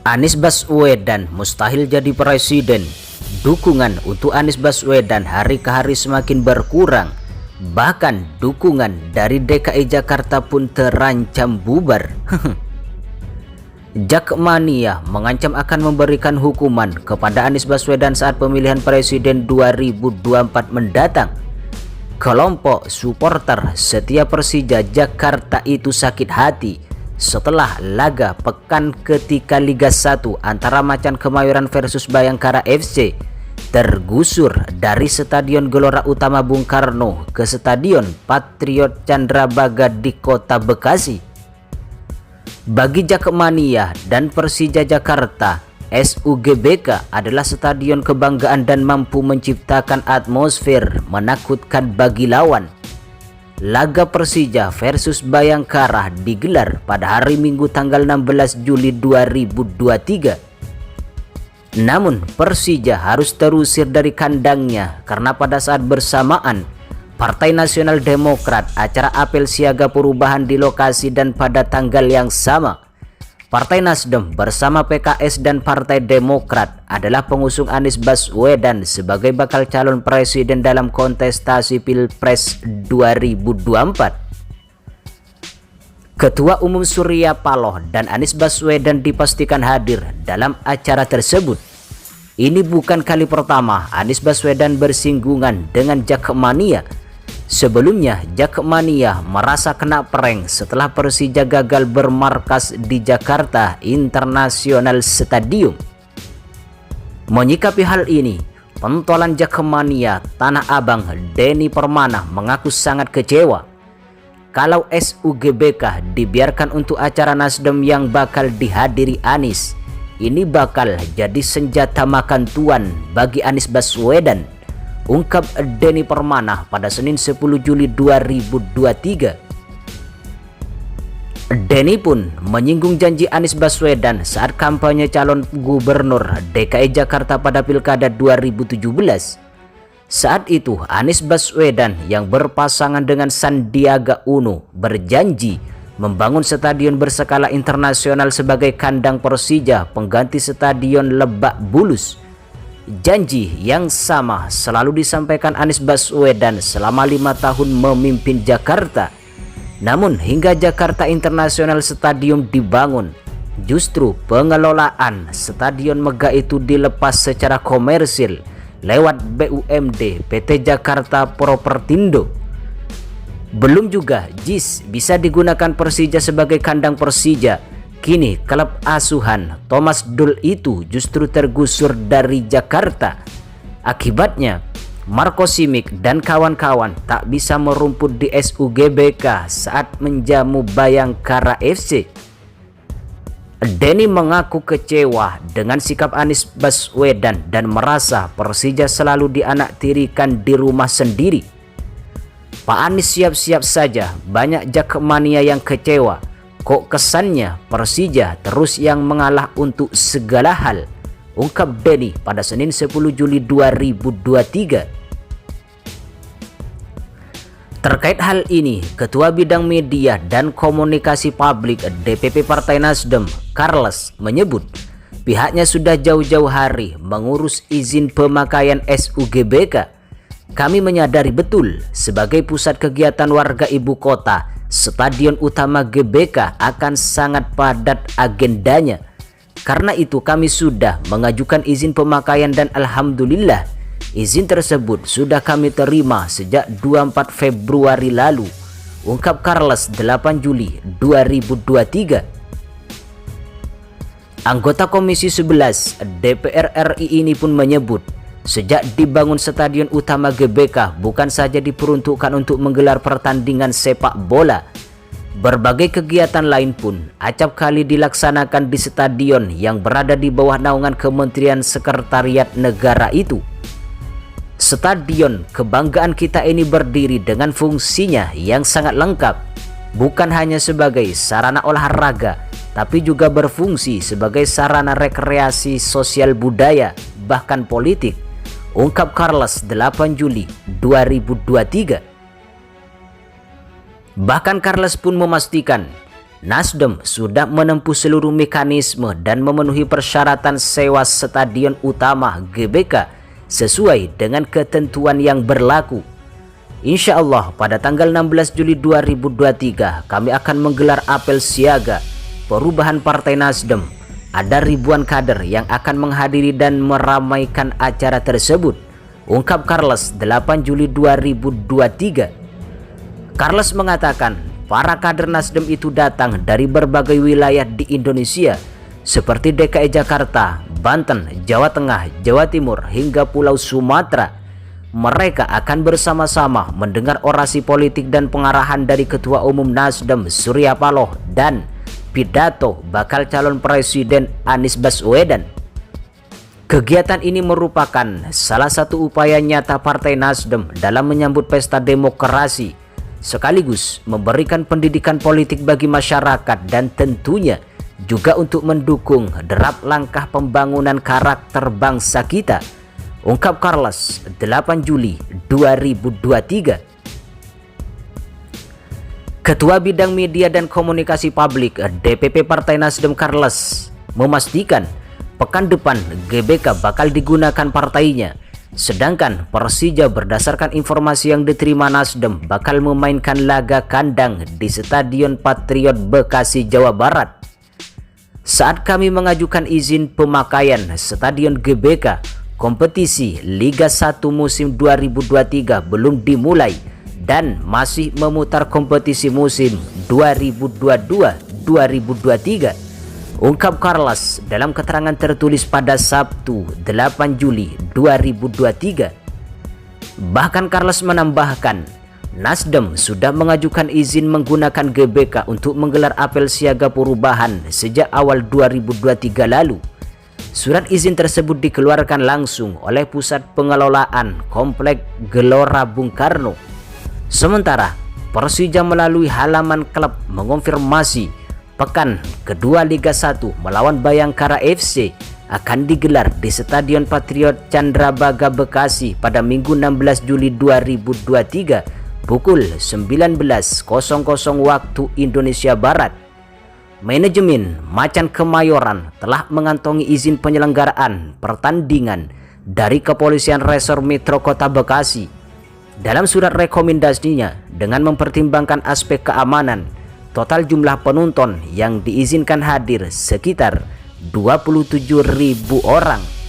Anies Baswedan mustahil jadi presiden. Dukungan untuk Anies Baswedan hari ke hari semakin berkurang. Bahkan dukungan dari DKI Jakarta pun terancam bubar. Jakmania mengancam akan memberikan hukuman kepada Anies Baswedan saat pemilihan presiden 2024 mendatang. Kelompok supporter setia Persija Jakarta itu sakit hati setelah laga pekan ketiga Liga 1 antara Macan Kemayoran versus Bayangkara FC tergusur dari Stadion Gelora Utama Bung Karno ke Stadion Patriot Candrabaga di Kota Bekasi. Bagi Jakmania dan Persija Jakarta, SUGBK adalah stadion kebanggaan dan mampu menciptakan atmosfer menakutkan bagi lawan. Laga Persija versus Bayangkara digelar pada hari Minggu tanggal 16 Juli 2023. Namun Persija harus terusir dari kandangnya karena pada saat bersamaan Partai Nasional Demokrat acara apel siaga perubahan di lokasi, dan pada tanggal yang sama Partai Nasdem bersama PKS dan Partai Demokrat adalah pengusung Anies Baswedan sebagai bakal calon presiden dalam kontestasi Pilpres 2024. Ketua Umum Surya Paloh dan Anies Baswedan dipastikan hadir dalam acara tersebut. Ini bukan kali pertama Anies Baswedan bersinggungan dengan Jakmania. Sebelumnya, Jakmania merasa kena prank setelah Persija gagal bermarkas di Jakarta International Stadium. Menyikapi hal ini, pentolan Jakmania Tanah Abang Denny Permana mengaku sangat kecewa kalau SUGBK dibiarkan untuk acara Nasdem yang bakal dihadiri Anies. Ini bakal jadi senjata makan tuan bagi Anies Baswedan, ungkap Denny Permana pada Senin 10 Juli 2023. Denny pun menyinggung janji Anies Baswedan saat kampanye calon gubernur DKI Jakarta pada Pilkada 2017. Saat itu Anies Baswedan yang berpasangan dengan Sandiaga Uno berjanji membangun stadion berskala internasional sebagai kandang Persija pengganti Stadion Lebak Bulus. Janji yang sama selalu disampaikan Anies Baswedan selama 5 tahun memimpin Jakarta. Namun hingga Jakarta International Stadium dibangun, justru pengelolaan stadion megah itu dilepas secara komersil lewat BUMD PT Jakarta Propertindo. Belum juga JIS bisa digunakan Persija sebagai kandang Persija. Kini klub asuhan Thomas Doll itu justru tergusur dari Jakarta. Akibatnya Marco Simic dan kawan-kawan tak bisa merumput di SUGBK saat menjamu Bayangkara FC. Denny mengaku kecewa dengan sikap Anies Baswedan dan merasa Persija selalu dianaktirikan di rumah sendiri. Pak Anies siap-siap saja, banyak Jakmania yang kecewa. Kok kesannya Persija terus yang mengalah untuk segala hal, ungkap Denny pada Senin 10 Juli 2023. Terkait hal ini, Ketua Bidang Media dan Komunikasi Publik DPP Partai Nasdem, Charles, menyebut pihaknya sudah jauh-jauh hari mengurus izin pemakaian SUGBK. Kami menyadari betul sebagai pusat kegiatan warga ibu kota, Stadion Utama GBK akan sangat padat agendanya. Karena itu kami sudah mengajukan izin pemakaian dan alhamdulillah izin tersebut sudah kami terima sejak 24 Februari lalu, ungkap Charles 8 Juli 2023. Anggota Komisi 11 DPR RI ini pun menyebut sejak dibangun Stadion Utama GBK bukan saja diperuntukkan untuk menggelar pertandingan sepak bola. Berbagai kegiatan lain pun acap kali dilaksanakan di stadion yang berada di bawah naungan Kementerian Sekretariat Negara itu. Stadion kebanggaan kita ini berdiri dengan fungsinya yang sangat lengkap, bukan hanya sebagai sarana olahraga, tapi juga berfungsi sebagai sarana rekreasi sosial budaya, bahkan politik, ungkap Charles 8 Juli 2023. Bahkan Charles pun memastikan Nasdem sudah menempuh seluruh mekanisme dan memenuhi persyaratan sewa stadion utama GBK sesuai dengan ketentuan yang berlaku. Insya Allah pada tanggal 16 Juli 2023 kami akan menggelar apel siaga perubahan Partai Nasdem. Ada ribuan kader yang akan menghadiri dan meramaikan acara tersebut, ungkap Charles 8 Juli 2023. Charles mengatakan para kader Nasdem itu datang dari berbagai wilayah di Indonesia seperti DKI Jakarta, Banten, Jawa Tengah, Jawa Timur hingga Pulau Sumatera. Mereka akan bersama-sama mendengar orasi politik dan pengarahan dari Ketua Umum Nasdem Surya Paloh dan pidato bakal calon Presiden Anies Baswedan. Kegiatan ini merupakan salah satu upaya nyata Partai Nasdem dalam menyambut pesta demokrasi, sekaligus memberikan pendidikan politik bagi masyarakat dan tentunya juga untuk mendukung derap langkah pembangunan karakter bangsa kita, ungkap Charles 8 Juli 2023. Ketua Bidang Media dan Komunikasi Publik DPP Partai Nasdem Charles memastikan pekan depan GBK bakal digunakan partainya, sedangkan Persija berdasarkan informasi yang diterima Nasdem bakal memainkan laga kandang di Stadion Patriot Bekasi, Jawa Barat. Saat kami mengajukan izin pemakaian Stadion GBK, kompetisi Liga 1 musim 2023 belum dimulai dan masih memutar kompetisi musim 2022-2023, ungkap Charles dalam keterangan tertulis pada Sabtu 8 Juli 2023. Bahkan Charles menambahkan, Nasdem sudah mengajukan izin menggunakan GBK untuk menggelar apel siaga perubahan sejak awal 2023 lalu. Surat izin tersebut dikeluarkan langsung oleh Pusat Pengelolaan Komplek Gelora Bung Karno. Sementara Persija melalui halaman klub mengonfirmasi pekan kedua Liga 1 melawan Bayangkara FC akan digelar di Stadion Patriot Candrabaga Bekasi pada Minggu 16 Juli 2023 pukul 19.00 waktu Indonesia Barat. Manajemen Macan Kemayoran telah mengantongi izin penyelenggaraan pertandingan dari Kepolisian Resor Metro Kota Bekasi. Dalam surat rekomendasinya, dengan mempertimbangkan aspek keamanan, total jumlah penonton yang diizinkan hadir sekitar 27.000 orang.